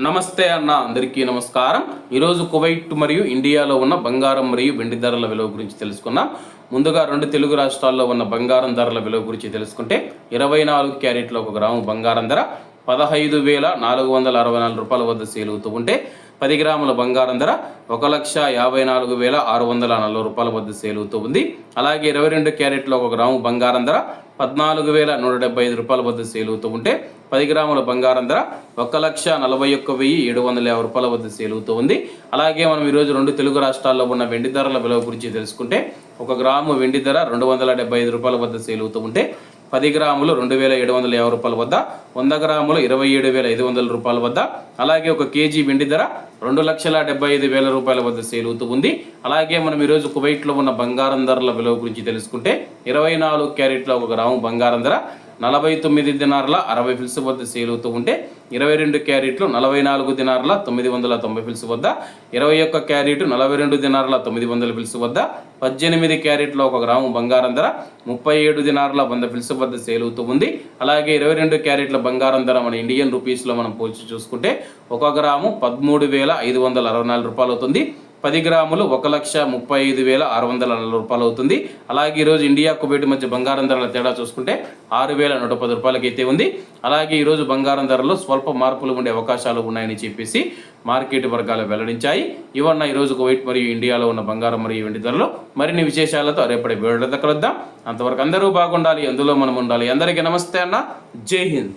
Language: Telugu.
నమస్తే అన్న, అందరికీ నమస్కారం. ఈరోజు కువైట్ మరియు ఇండియాలో ఉన్న బంగారం మరియు వెండి ధరల విలువ గురించి తెలుసుకున్నాం. ముందుగా రెండు తెలుగు రాష్ట్రాల్లో ఉన్న బంగారం ధరల విలువ గురించి తెలుసుకుంటే 24 క్యారెట్ల 1 గ్రాము బంగారం ధర 15,464 రూపాయల వద్ద సేల్ అవుతూ ఉంటే 10 గ్రాముల బంగారం ధర 1,54,640 రూపాయల వద్ద సేల్ అవుతూ ఉంది. అలాగే 22 క్యారెట్ల 1 గ్రాము బంగారం ధర 14,175 రూపాయల వద్ద సేల్ అవుతూ ఉంటే 10 గ్రాముల బంగారం ధర 1,41,750 రూపాయల వద్ద సేల్ అవుతూ ఉంది. అలాగే మనం ఈరోజు రెండు తెలుగు రాష్ట్రాల్లో ఉన్న వెండి ధరల విలువ గురించి తెలుసుకుంటే 1 గ్రాము వెండి ధర 275 రూపాయల వద్ద సేల్ అవుతూ ఉంటే 10 గ్రాములు 2,750 రూపాయల వద్ద, 100 గ్రాములు 27,500 రూపాయల వద్ద, అలాగే 1 కేజీ వెండి ధర 2,75,000 రూపాయల వద్ద సేల్ అవుతూ ఉంది. అలాగే మనం ఈరోజు కువైట్లో ఉన్న బంగారం ధరల విలువ గురించి తెలుసుకుంటే 24 క్యారెట్ల 1 గ్రాము బంగారం ధర 49 దినార్ల 60 ఫిల్స్ వద్ద సేల్ అవుతూ ఉంటే 22 క్యారెట్లు 44 దినార్ల 990 ఫిల్స్ వద్ద, 21 క్యారెట్ 42 దినార్ల 900 ఫిల్స్ వద్ద, 18 క్యారెట్ల 1 గ్రాము బంగారం ధర 37 దినార్ల 100 ఫిల్స్ వద్ద సేల్ అవుతూ ఉంది. అలాగే 22 క్యారెట్ల బంగారం ధర మన ఇండియన్ రూపీస్లో మనం పోల్చి చూసుకుంటే 1 గ్రాము 13,564 రూపాయలు అవుతుంది. 10 గ్రాములు 1,35,640 రూపాయలు అవుతుంది. అలాగే ఈరోజు ఇండియా కువైట్ మధ్య బంగారం ధరల తేడా చూసుకుంటే 6,110 రూపాయలకి అయితే ఉంది. అలాగే ఈరోజు బంగారం ధరలో స్వల్ప మార్పులు ఉండే అవకాశాలు ఉన్నాయని చెప్పేసి మార్కెట్ వర్గాలు వెల్లడించాయి. ఇవన్న ఈరోజు కువైట్ మరియు ఇండియాలో ఉన్న బంగారం మరియు వెండి ధరలు. మరిన్ని విశేషాలతో రేపటి వీడియోలో కలుద్దాం. అంతవరకు అందరూ బాగుండాలి, అందులో మనం ఉండాలి. అందరికీ నమస్తే అన్న, జై హింద్.